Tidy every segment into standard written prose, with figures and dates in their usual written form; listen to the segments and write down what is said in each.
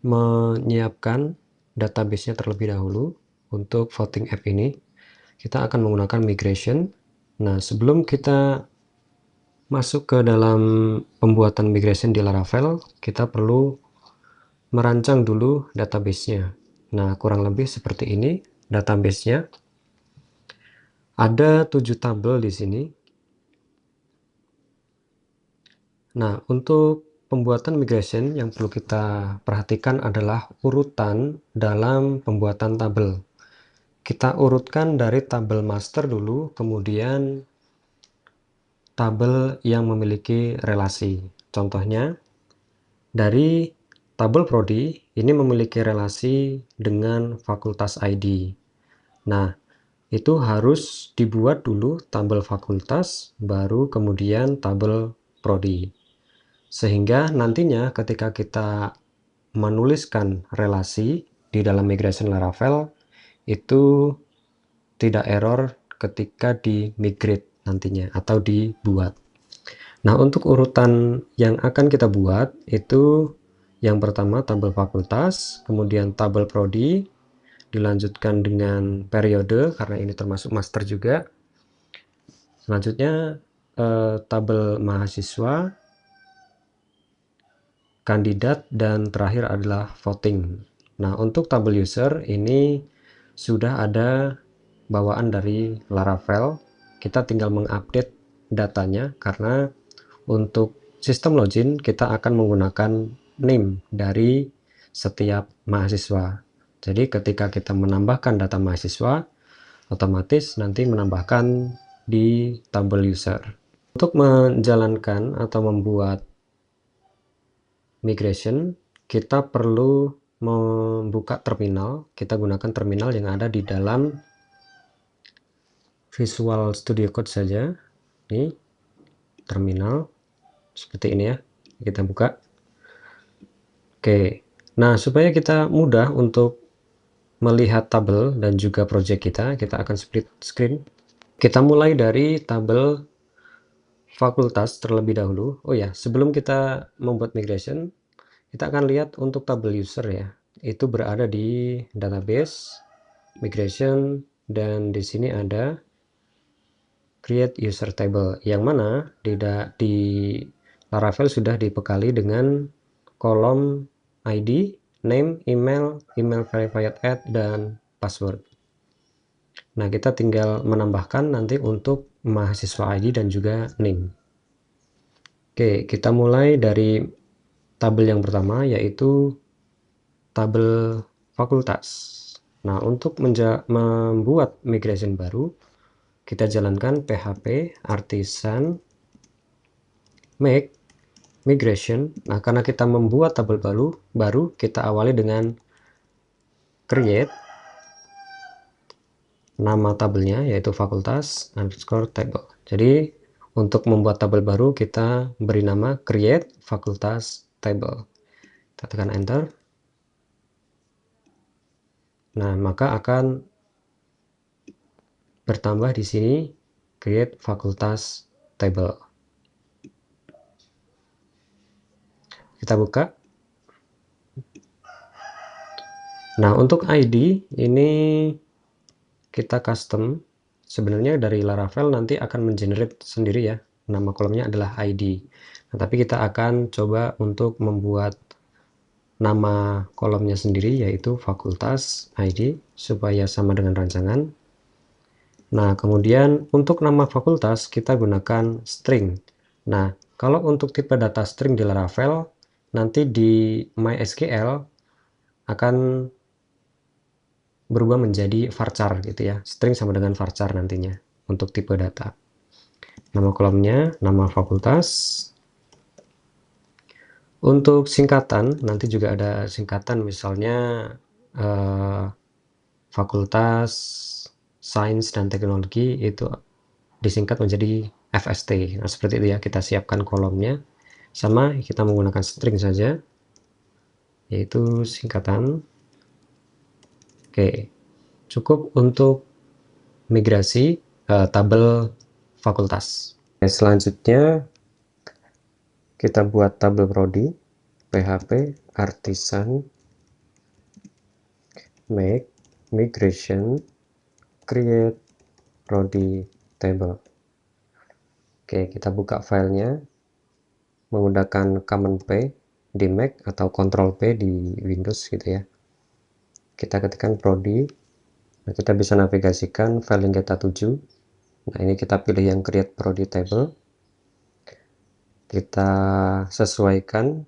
menyiapkan database-nya terlebih dahulu. Untuk voting app ini kita akan menggunakan migration. Nah, sebelum kita masuk ke dalam pembuatan migration di Laravel, kita perlu merancang dulu database-nya. Nah, kurang lebih seperti ini database-nya. Ada 7 tabel di sini. Nah, untuk pembuatan migration yang perlu kita perhatikan adalah urutan dalam pembuatan tabel. Kita urutkan dari tabel master dulu, kemudian tabel yang memiliki relasi. Contohnya, dari tabel prodi ini memiliki relasi dengan fakultas ID. Nah, itu harus dibuat dulu tabel fakultas, baru kemudian tabel prodi. Sehingga nantinya ketika kita menuliskan relasi di dalam migration Laravel, itu tidak error ketika di migrate nantinya atau dibuat. Nah, untuk urutan yang akan kita buat itu yang pertama tabel fakultas, kemudian tabel prodi, dilanjutkan dengan periode karena ini termasuk master juga. Selanjutnya tabel mahasiswa, kandidat, dan terakhir adalah voting. Nah, untuk tabel user ini sudah ada bawaan dari Laravel. Kita tinggal mengupdate datanya karena untuk sistem login kita akan menggunakan name dari setiap mahasiswa. Jadi ketika kita menambahkan data mahasiswa, otomatis nanti menambahkan di tabel user. Untuk menjalankan atau membuat migration, kita perlu membuka terminal. Kita gunakan terminal yang ada di dalam Visual Studio Code saja. Ini terminal seperti ini ya. Kita buka. Oke. Nah, supaya kita mudah untuk melihat tabel dan juga project kita akan split screen. Kita mulai dari tabel fakultas terlebih dahulu. Oh ya, sebelum kita membuat migration, kita akan lihat untuk tabel user ya. Itu berada di database, migration, dan di sini ada create user table, yang mana di Laravel sudah dibekali dengan kolom ID, name, email, email verified add, dan password. Nah, kita tinggal menambahkan nanti untuk mahasiswa ID dan juga name. Oke, kita mulai dari tabel yang pertama, yaitu tabel fakultas. Nah, untuk membuat migration baru, kita jalankan php artisan make migration. Nah, karena kita membuat tabel baru kita awali dengan create nama tabelnya yaitu fakultas underscore table. Jadi untuk membuat tabel baru kita beri nama create fakultas table. Kita tekan enter. Nah, maka akan bertambah di sini create fakultas table. Kita buka. Nah, untuk ID ini kita custom. Sebenarnya dari Laravel nanti akan mengenerate sendiri ya. Nama kolomnya adalah ID. Nah, tapi kita akan coba untuk membuat nama kolomnya sendiri yaitu fakultas ID supaya sama dengan rancangan. Nah, kemudian untuk nama fakultas kita gunakan string. Nah, kalau untuk tipe data string di Laravel nanti di MySQL akan berubah menjadi varchar gitu ya. String sama dengan varchar nantinya untuk tipe data. Nama kolomnya, nama fakultas. Untuk singkatan, nanti juga ada singkatan misalnya fakultas sains dan teknologi itu disingkat menjadi FST. Nah, seperti itu ya, kita siapkan kolomnya. Sama kita menggunakan string saja, yaitu singkatan. Oke, cukup untuk migrasi tabel fakultas. Selanjutnya kita buat tabel prodi php artisan make migration create prodi table. Oke, kita buka filenya menggunakan Command P di Mac atau Control P di Windows gitu ya. Kita ketikkan prodi. Nah, kita bisa navigasikan file yang kita tuju. Nah, ini kita pilih yang create prodi table. Kita sesuaikan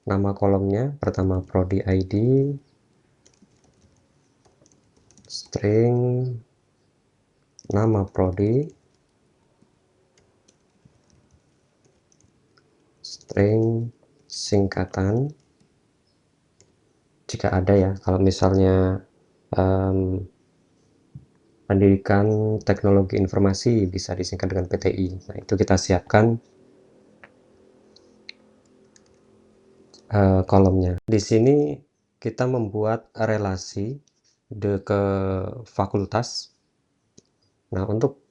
nama kolomnya. Pertama prodi ID, string, nama prodi, string singkatan jika ada ya. Kalau misalnya pendidikan teknologi informasi bisa disingkat dengan PTI. Nah, itu kita siapkan kolomnya. Di sini kita membuat relasi ke fakultas. Nah, untuk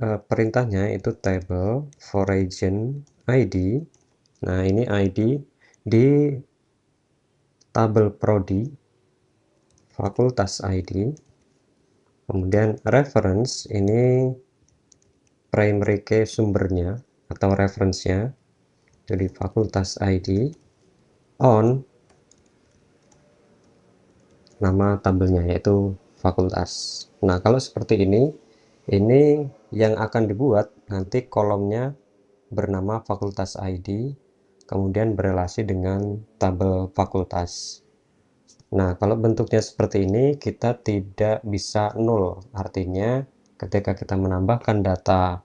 perintahnya itu table foreign ID. Nah, ini ID di tabel prodi fakultas ID. Kemudian reference ini primary key sumbernya atau reference-nya jadi fakultas ID, on nama tabelnya yaitu fakultas. Nah, kalau seperti ini yang akan dibuat nanti kolomnya bernama fakultas ID, kemudian berelasi dengan tabel fakultas. Nah, kalau bentuknya seperti ini kita tidak bisa nol, artinya ketika kita menambahkan data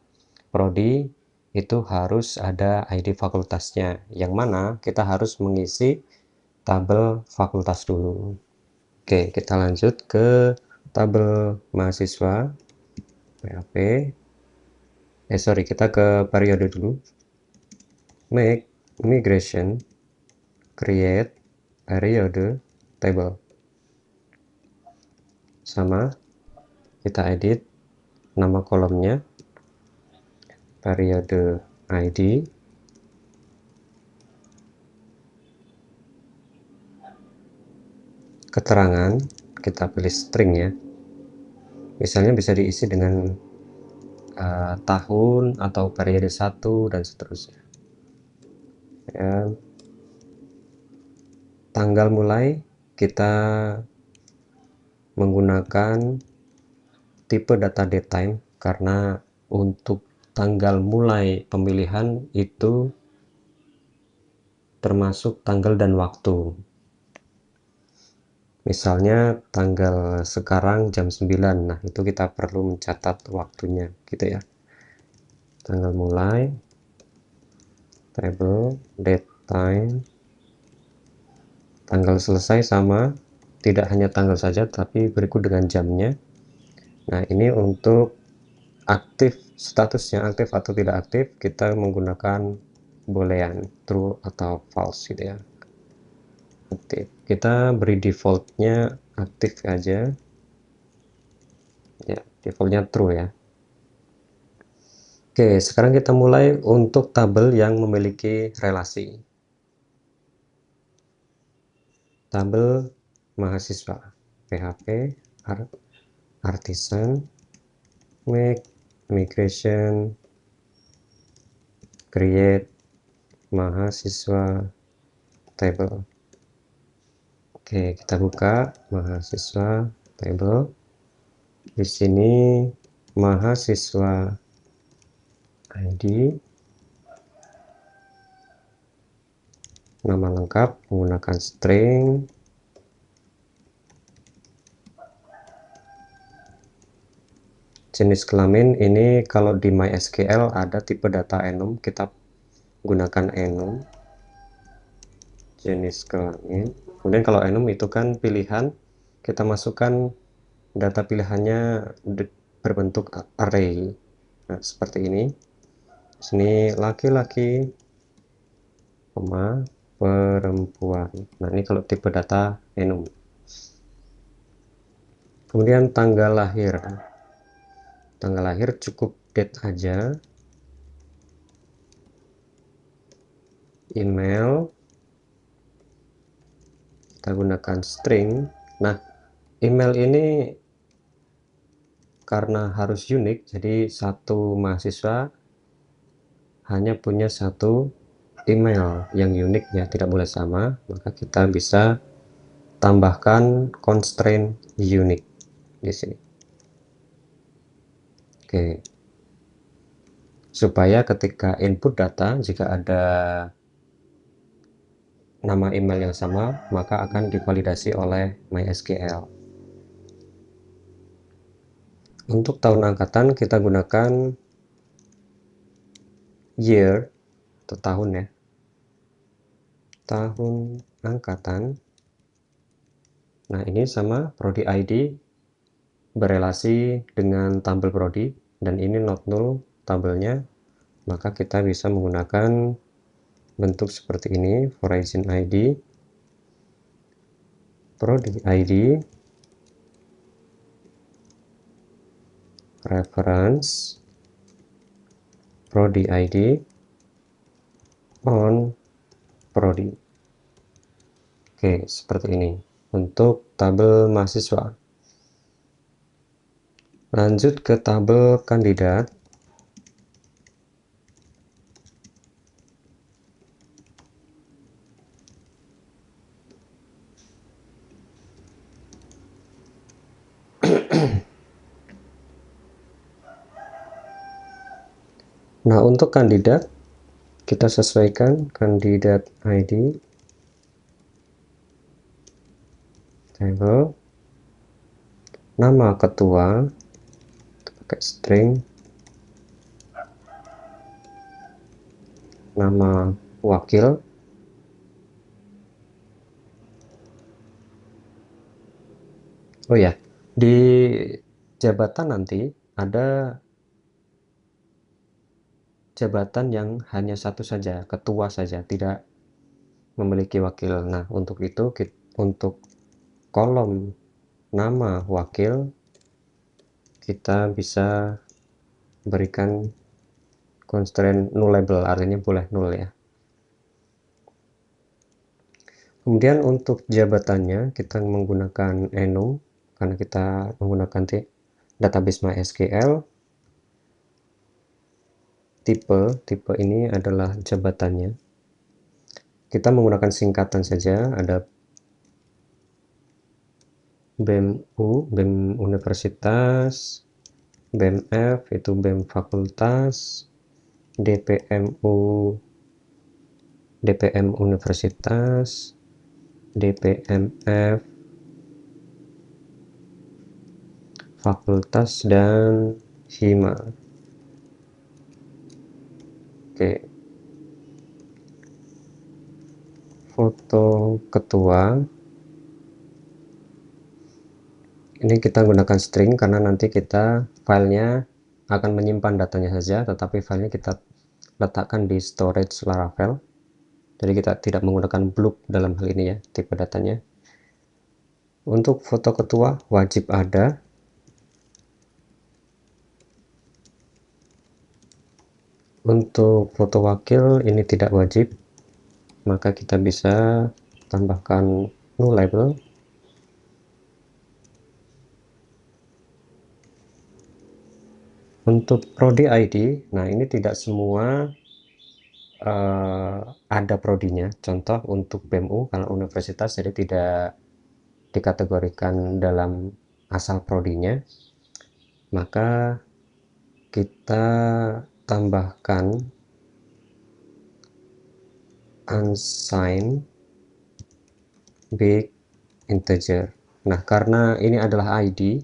prodi itu harus ada ID fakultasnya, yang mana kita harus mengisi tabel fakultas dulu. Oke, kita lanjut ke tabel mahasiswa PHP. Kita ke periode dulu. Make migration create periode table. Sama, kita edit nama kolomnya periode ID, keterangan kita pilih string ya, misalnya bisa diisi dengan tahun atau periode 1 dan seterusnya ya. Tanggal mulai kita menggunakan tipe data datetime karena untuk tanggal mulai pemilihan itu termasuk tanggal dan waktu. Misalnya tanggal sekarang jam 9, nah itu kita perlu mencatat waktunya gitu ya. Tanggal mulai, table, date time, tanggal selesai sama, tidak hanya tanggal saja tapi berikut dengan jamnya. Nah, ini untuk aktif, statusnya aktif atau tidak aktif kita menggunakan boolean true atau false gitu ya. Aktif, kita beri defaultnya aktif aja ya, defaultnya true ya. Oke, sekarang kita mulai untuk tabel yang memiliki relasi. Tabel mahasiswa PHP artisan make migration create mahasiswa table. Oke, kita buka mahasiswa table. Di sini mahasiswa ID, nama lengkap menggunakan string, jenis kelamin ini kalau di MySQL ada tipe data enum, kita gunakan enum. Jenis kelamin, kemudian kalau enum itu kan pilihan, kita masukkan data pilihannya berbentuk array. Nah, seperti ini. Sini laki-laki, perempuan. Nah, ini kalau tipe data enum. Kemudian tanggal lahir. Tanggal lahir cukup date aja. Email kita gunakan string. Nah, email ini karena harus unik, jadi satu mahasiswa hanya punya satu email yang unik ya, tidak boleh sama. Maka kita bisa tambahkan constraint unique di sini. Oke. Supaya ketika input data, jika ada nama email yang sama, maka akan divalidasi oleh MySQL. Untuk tahun angkatan kita gunakan year atau tahun ya. Tahun angkatan. Nah, ini sama prodi ID berelasi dengan tabel prodi, dan ini not null tabelnya, maka kita bisa menggunakan bentuk seperti ini, origin ID, prodi ID, reference, prodi ID, on prodi. Oke, seperti ini untuk tabel mahasiswa. Lanjut ke tabel kandidat. Nah, untuk kandidat kita sesuaikan kandidat ID table, nama ketua pakai string, nama wakil, oh ya, di jabatan nanti ada jabatan yang hanya satu saja, ketua saja, tidak memiliki wakil. Nah, untuk itu untuk kolom nama wakil kita bisa berikan constraint nullable, artinya boleh nol ya. Kemudian untuk jabatannya kita menggunakan enum karena kita menggunakan database MySQL. Tipe ini adalah jabatannya. Kita menggunakan singkatan saja, ada BEM-U, BEM Universitas, BEM-F itu BEM Fakultas, DPM-U, DPM Universitas, DPM-F Fakultas, dan Hima. Oke. Foto ketua ini kita gunakan string karena nanti kita filenya akan menyimpan datanya saja, tetapi filenya kita letakkan di storage Laravel, jadi kita tidak menggunakan blob dalam hal ini ya, tipe datanya. Untuk foto ketua wajib ada. Untuk foto wakil ini tidak wajib, maka kita bisa tambahkan nullable. Untuk prodi ID, nah ini tidak semua ada prodinya. Contoh untuk BEM-U kalau universitas, jadi tidak dikategorikan dalam asal prodinya, maka kita tambahkan unsigned big integer. Nah, karena ini adalah ID,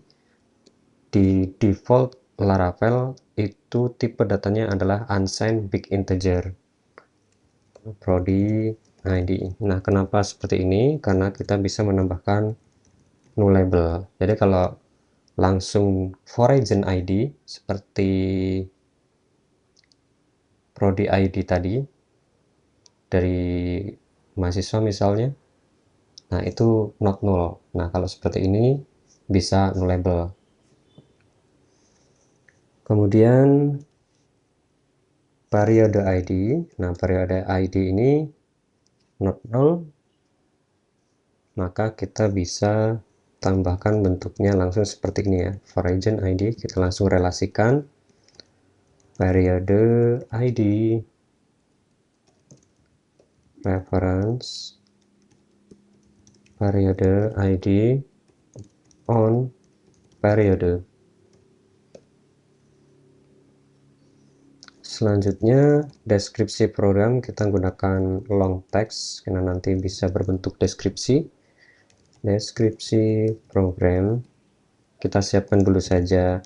di default Laravel itu tipe datanya adalah unsigned big integer prodi ID. Nah, kenapa seperti ini? Karena kita bisa menambahkan nullable. Jadi kalau langsung origin ID seperti prodi ID tadi dari mahasiswa misalnya, nah itu not null. Nah, kalau seperti ini bisa nullable. Kemudian periode ID. Nah, periode ID ini not null, maka kita bisa tambahkan bentuknya langsung seperti ini ya. For agent ID kita langsung relasikan periode ID reference periode ID on periode. Selanjutnya deskripsi program kita gunakan long text karena nanti bisa berbentuk deskripsi. Deskripsi program kita siapkan dulu saja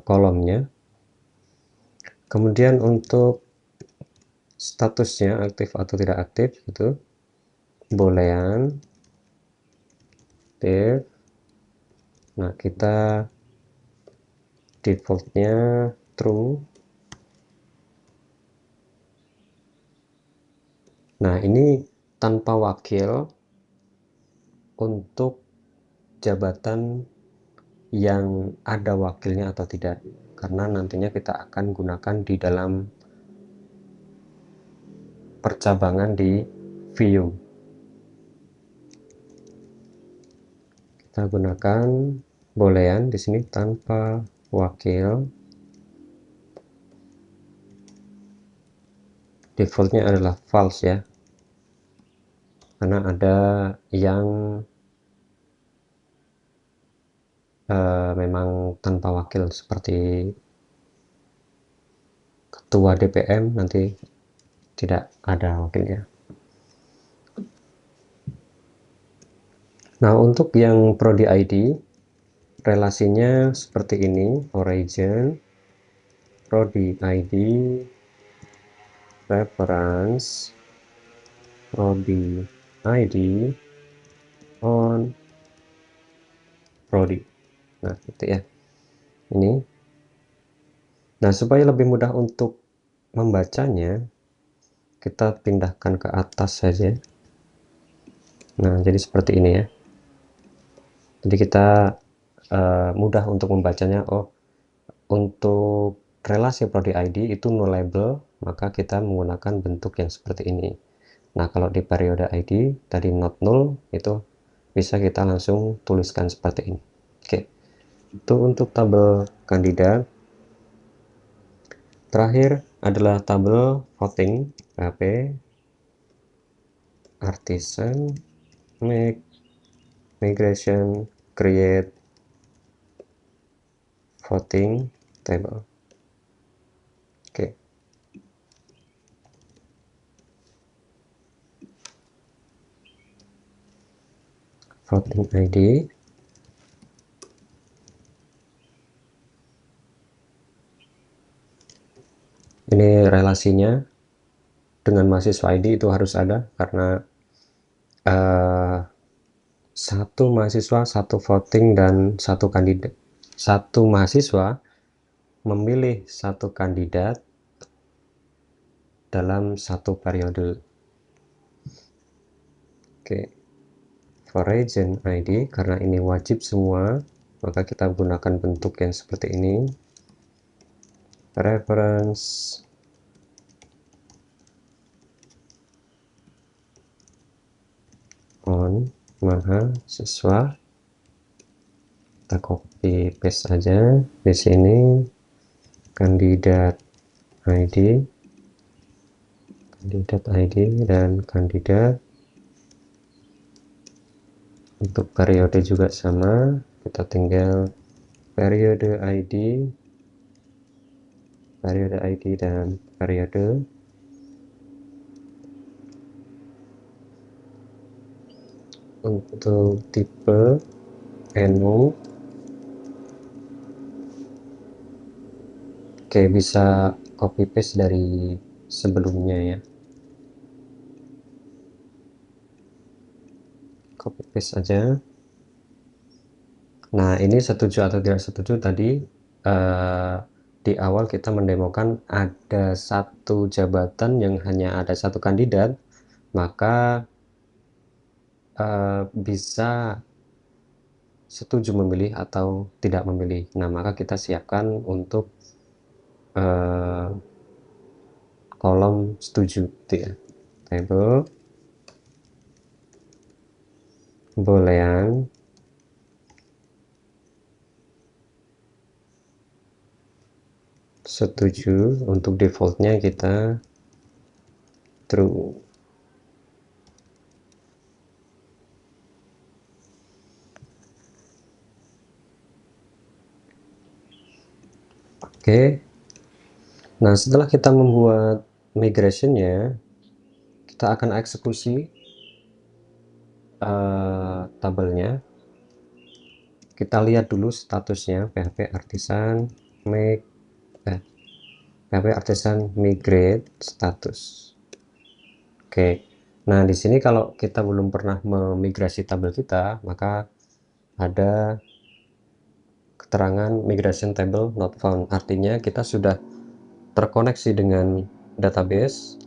kolomnya. Kemudian untuk statusnya aktif atau tidak aktif itu boolean div. Nah, kita defaultnya true. Nah, ini tanpa wakil untuk jabatan yang ada wakilnya atau tidak, karena nantinya kita akan gunakan di dalam percabangan di view. Kita gunakan boolean di sini tanpa wakil. Defaultnya adalah false ya, karena ada yang memang tanpa wakil seperti ketua DPM nanti tidak ada wakilnya. Nah, untuk yang prodi ID relasinya seperti ini. Origin prodi ID reference prodi ID on prodi. Nah, gitu ya. Ini. Nah, supaya lebih mudah untuk membacanya, kita pindahkan ke atas saja. Nah, jadi seperti ini ya. Jadi kita mudah untuk membacanya. Oh, untuk relasi prodi ID itu nullable, maka kita menggunakan bentuk yang seperti ini. Nah, kalau di periode ID tadi not null, itu bisa kita langsung tuliskan seperti ini. Oke, itu untuk tabel kandidat. Terakhir adalah tabel voting PHP artisan make migration create voting table. Oke. Voting ID. Ini relasinya dengan mahasiswa ID itu harus ada, karena satu mahasiswa, satu voting, dan satu kandidat. Satu mahasiswa memilih satu kandidat dalam satu periode. Oke, for agent ID karena ini wajib semua, maka kita gunakan bentuk yang seperti ini. Reference on mahasiswa, kita copy paste aja di sini. Kandidat ID dan kandidat. Untuk periode juga sama, kita tinggal periode ID dan periode. Untuk tipe enum, oke, bisa copy paste dari sebelumnya ya, copy paste aja. Nah, ini setuju atau tidak setuju tadi di awal kita mendemokan ada satu jabatan yang hanya ada satu kandidat, maka bisa setuju memilih atau tidak memilih. Nah, maka kita siapkan untuk kolom setuju gitu ya. Table boolean setuju, untuk defaultnya kita true. Oke, nah setelah kita membuat migrationnya, kita akan eksekusi tabelnya. Kita lihat dulu statusnya PHP Artisan PHP Artisan migrate status. Oke, nah di sini kalau kita belum pernah memigrasi tabel kita, maka ada keterangan migration table not found, artinya kita sudah terkoneksi dengan database,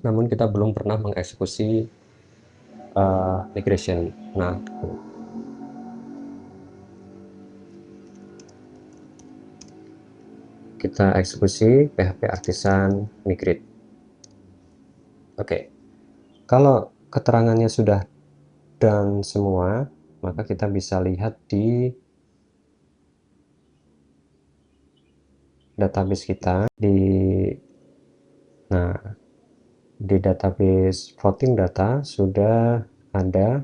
namun kita belum pernah mengeksekusi migration. Nah, kita eksekusi PHP Artisan migrate. Oke, kalau keterangannya sudah done semua, maka kita bisa lihat di database kita nah di database floating data sudah ada